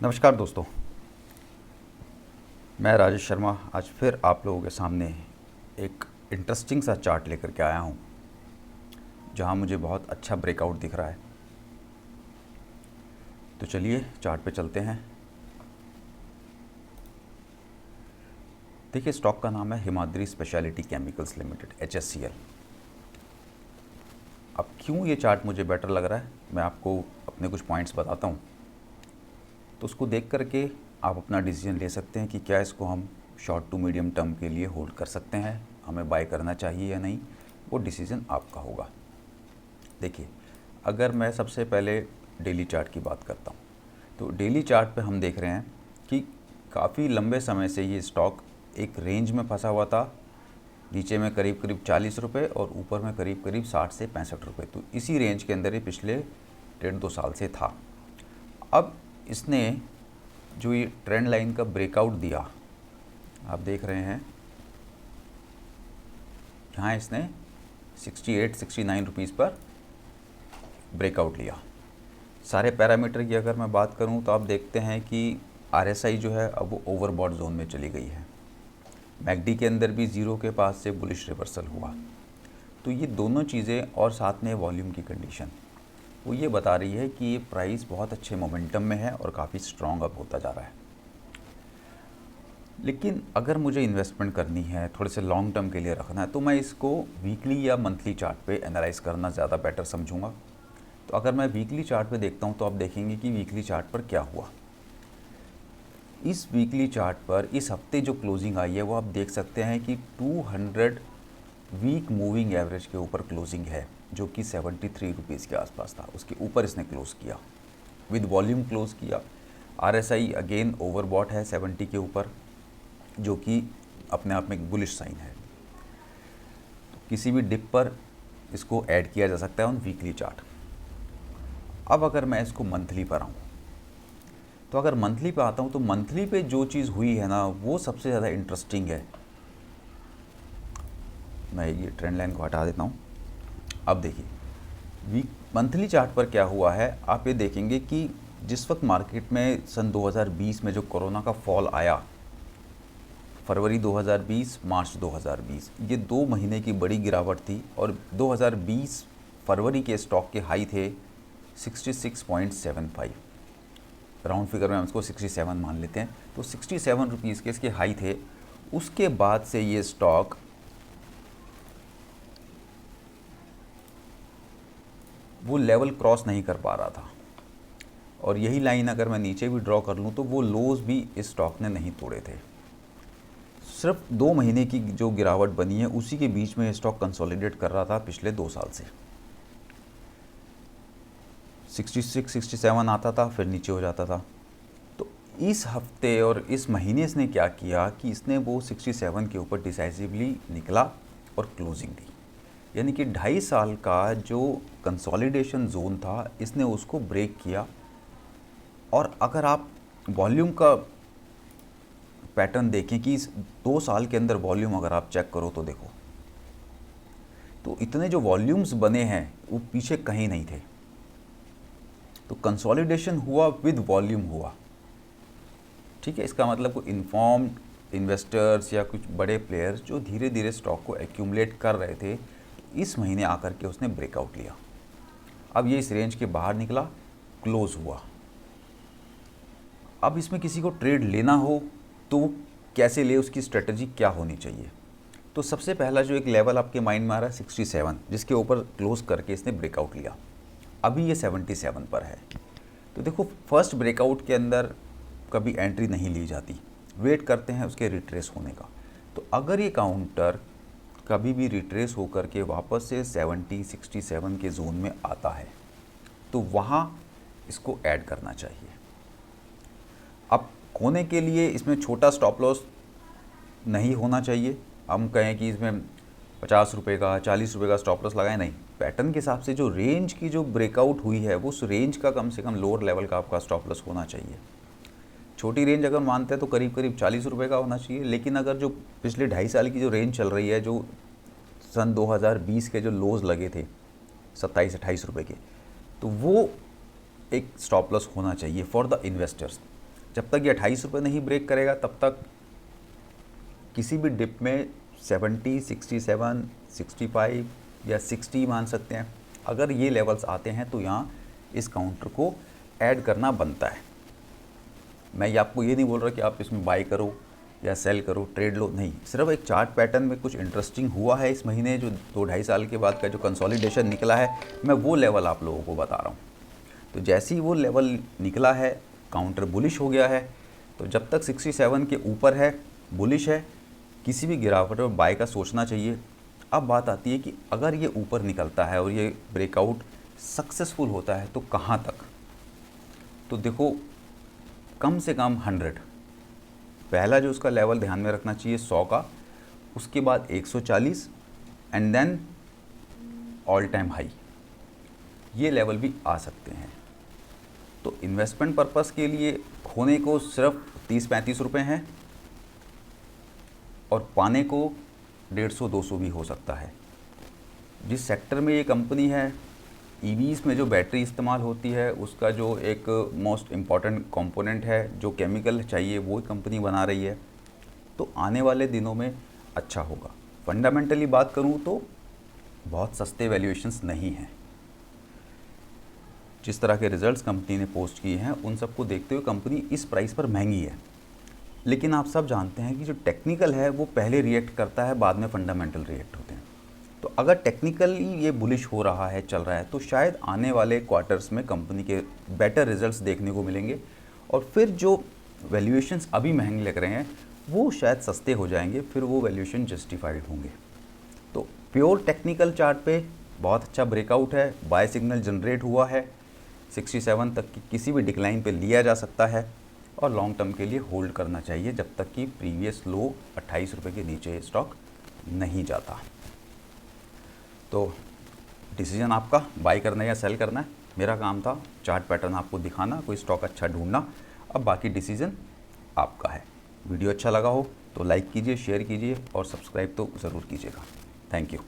नमस्कार दोस्तों, मैं राजेश शर्मा आज फिर आप लोगों के सामने एक इंटरेस्टिंग सा चार्ट लेकर के आया हूँ, जहाँ मुझे बहुत अच्छा ब्रेकआउट दिख रहा है। तो चलिए चार्ट पे चलते हैं। देखिए, स्टॉक का नाम है Himadri speciality chemicals limited, HSCL। अब क्यों ये चार्ट मुझे बेटर लग रहा है, मैं आपको अपने कुछ पॉइंट्स बताता हूँ। तो उसको देख करके आप अपना डिसीजन ले सकते हैं कि क्या इसको हम शॉर्ट टू मीडियम टर्म के लिए होल्ड कर सकते हैं, हमें बाय करना चाहिए या नहीं। वो डिसीज़न आपका होगा। देखिए, अगर मैं सबसे पहले डेली चार्ट की बात करता हूँ, तो डेली चार्ट पे हम देख रहे हैं कि काफ़ी लंबे समय से ये स्टॉक एक रेंज में फंसा हुआ था। नीचे में करीब करीब 40 रुपये और ऊपर में करीब करीब 60 से 65 रुपये। तो इसी रेंज के अंदर ये पिछले 1.5-2 साल से था। अब इसने जो ये ट्रेंड लाइन का ब्रेकआउट दिया, आप देख रहे हैं यहाँ इसने 68-69 रुपीज़ पर ब्रेकआउट लिया। सारे पैरामीटर की अगर मैं बात करूं तो आप देखते हैं कि RSI जो है अब वो ओवरबॉट जोन में चली गई है। मैकडी के अंदर भी ज़ीरो के पास से बुलिश रिवर्सल हुआ। तो ये दोनों चीज़ें और साथ में वॉल्यूम की कंडीशन, वो ये बता रही है कि ये प्राइस बहुत अच्छे मोमेंटम में है और काफ़ी स्ट्रॉन्ग अप होता जा रहा है। लेकिन अगर मुझे इन्वेस्टमेंट करनी है, थोड़े से लॉन्ग टर्म के लिए रखना है, तो मैं इसको वीकली या मंथली चार्ट पे एनालाइज करना ज़्यादा बेटर समझूंगा। तो अगर मैं वीकली चार्ट पे देखता हूँ तो आप देखेंगे कि वीकली चार्ट पर क्या हुआ। इस वीकली चार्ट पर इस हफ्ते जो क्लोजिंग आई है वो आप देख सकते हैं कि 200 वीक मूविंग एवरेज के ऊपर क्लोजिंग है, जो कि 73 रुपीज़ के आसपास था। उसके ऊपर इसने क्लोज़ किया, विद वॉल्यूम क्लोज़ किया। RSI अगेन ओवरबॉट है 70 के ऊपर, जो कि अपने आप में एक बुलिश साइन है। तो किसी भी डिप पर इसको ऐड किया जा सकता है ऑन वीकली चार्ट। अब अगर मैं इसको मंथली पर आऊँ, तो अगर मंथली पे आता हूँ तो मंथली पे जो चीज़ हुई है ना, वो सबसे ज़्यादा इंटरेस्टिंग है। मैं ये ट्रेंड लाइन को हटा देता हूँ। अब देखिए वीक मंथली चार्ट पर क्या हुआ है। आप ये देखेंगे कि जिस वक्त मार्केट में सन 2020 में जो कोरोना का फॉल आया, फरवरी 2020 मार्च 2020, ये 2 महीने की बड़ी गिरावट थी। और 2020 फरवरी के स्टॉक के हाई थे 66.75, राउंड फिगर में हम इसको 67 मान लेते हैं। तो 67 रुपीज़ के इसके हाई थे। उसके बाद से ये स्टॉक वो लेवल क्रॉस नहीं कर पा रहा था। और यही लाइन अगर मैं नीचे भी ड्रॉ कर लूँ तो वो लोज भी इस स्टॉक ने नहीं तोड़े थे। सिर्फ 2 महीने की जो गिरावट बनी है उसी के बीच में स्टॉक कंसोलिडेट कर रहा था पिछले 2 साल से। 66-67 आता था, फिर नीचे हो जाता था। तो इस हफ्ते और इस महीने इसने क्या किया कि इसने वो 67 के ऊपर डिसाइसिवली निकला और क्लोजिंग दी। यानी कि 2.5 साल का जो कंसोलिडेशन जोन था, इसने उसको ब्रेक किया। और अगर आप वॉल्यूम का पैटर्न देखें कि इस 2 साल के अंदर वॉल्यूम अगर आप चेक करो तो देखो, तो इतने जो वॉल्यूम्स बने हैं वो पीछे कहीं नहीं थे। तो कंसोलिडेशन हुआ विद वॉल्यूम हुआ। ठीक है, इसका मतलब कोई इन्फॉर्म्ड इन्वेस्टर्स या कुछ बड़े प्लेयर्स जो धीरे धीरे स्टॉक को एक्यूमुलेट कर रहे थे, इस महीने आकर के उसने ब्रेकआउट लिया। अब ये इस रेंज के बाहर निकला, क्लोज हुआ। अब इसमें किसी को ट्रेड लेना हो तो वो कैसे ले, उसकी स्ट्रेटजी क्या होनी चाहिए। तो सबसे पहला जो एक लेवल आपके माइंड में आ रहा है 67, जिसके ऊपर क्लोज करके इसने ब्रेकआउट लिया। अभी ये 77 पर है। तो देखो, फर्स्ट ब्रेकआउट के अंदर कभी एंट्री नहीं ली जाती, वेट करते हैं उसके रिट्रेस होने का। तो अगर ये काउंटर कभी भी रिट्रेस होकर के वापस से 67 के जोन में आता है तो वहाँ इसको ऐड करना चाहिए। अब खोने के लिए इसमें छोटा स्टॉप लॉस नहीं होना चाहिए। हम कहें कि इसमें 50 रुपये का 40 रुपये का स्टॉप लॉस लगाएं, नहीं। पैटर्न के हिसाब से जो रेंज की जो ब्रेकआउट हुई है वो उस रेंज का कम से कम लोअर लेवल का आपका स्टॉप लॉस होना चाहिए। छोटी रेंज अगर मानते हैं तो करीब करीब 40 रुपये का होना चाहिए। लेकिन अगर जो पिछले 2.5 साल की जो रेंज चल रही है, जो सन 2020 के जो लोज लगे थे 27-28 रुपये के, तो वो एक स्टॉप लॉस होना चाहिए फॉर द इन्वेस्टर्स। जब तक ये 28 रुपये नहीं ब्रेक करेगा तब तक किसी भी डिप में 70, 67, 65 या 60 मान सकते हैं। अगर ये लेवल्स आते हैं तो यहाँ इस काउंटर को ऐड करना बनता है। मैं आपको ये नहीं बोल रहा कि आप इसमें बाय करो या सेल करो, ट्रेड लो, नहीं। सिर्फ एक चार्ट पैटर्न में कुछ इंटरेस्टिंग हुआ है इस महीने, जो 2-2.5 साल के बाद का जो कंसोलिडेशन निकला है, मैं वो लेवल आप लोगों को बता रहा हूँ। तो जैसे ही वो लेवल निकला है, काउंटर बुलिश हो गया है। तो जब तक 67 के ऊपर है, बुलिश है, किसी भी गिरावट में बाय का सोचना चाहिए। अब बात आती है कि अगर ये ऊपर निकलता है और ये ब्रेकआउट सक्सेसफुल होता है तो कहाँ तक। तो देखो, कम से कम 100, पहला जो उसका लेवल ध्यान में रखना चाहिए 100 का, उसके बाद 140 and then all time high, ये लेवल भी आ सकते हैं। तो इन्वेस्टमेंट पर्पस के लिए खोने को सिर्फ 30-35 रुपये हैं और पाने को 150-200 भी हो सकता है। जिस सेक्टर में ये कंपनी है, ईवीज़ में जो बैटरी इस्तेमाल होती है उसका जो एक मोस्ट इम्पॉर्टेंट कंपोनेंट है, जो केमिकल चाहिए, वो कंपनी बना रही है। तो आने वाले दिनों में अच्छा होगा। फंडामेंटली बात करूँ तो बहुत सस्ते वैल्यूएशंस नहीं हैं। जिस तरह के रिजल्ट्स कंपनी ने पोस्ट किए हैं उन सबको देखते हुए कंपनी इस प्राइस पर महंगी है। लेकिन आप सब जानते हैं कि जो टेक्निकल है वो पहले रिएक्ट करता है, बाद में फंडामेंटल रिएक्ट होते हैं। तो अगर टेक्निकली ये बुलिश हो रहा है, चल रहा है, तो शायद आने वाले क्वार्टर्स में कंपनी के बेटर रिजल्ट्स देखने को मिलेंगे और फिर जो वैल्यूएशंस अभी महंगे लग रहे हैं वो शायद सस्ते हो जाएंगे, फिर वो वैल्यूएशन जस्टिफाइड होंगे। तो प्योर टेक्निकल चार्ट पे बहुत अच्छा ब्रेकआउट है, बाय सिग्नल जनरेट हुआ है, 67 तक की किसी भी डिक्लाइन पे लिया जा सकता है और लॉन्ग टर्म के लिए होल्ड करना चाहिए जब तक कि प्रीवियस लो 28 रुपये के नीचे स्टॉक नहीं जाता। तो डिसीजन आपका, बाय करना है या सेल करना है। मेरा काम था चार्ट पैटर्न आपको दिखाना, कोई स्टॉक अच्छा ढूंढना। अब बाकी डिसीजन आपका है। वीडियो अच्छा लगा हो तो लाइक कीजिए, शेयर कीजिए और सब्सक्राइब तो ज़रूर कीजिएगा। Thank you.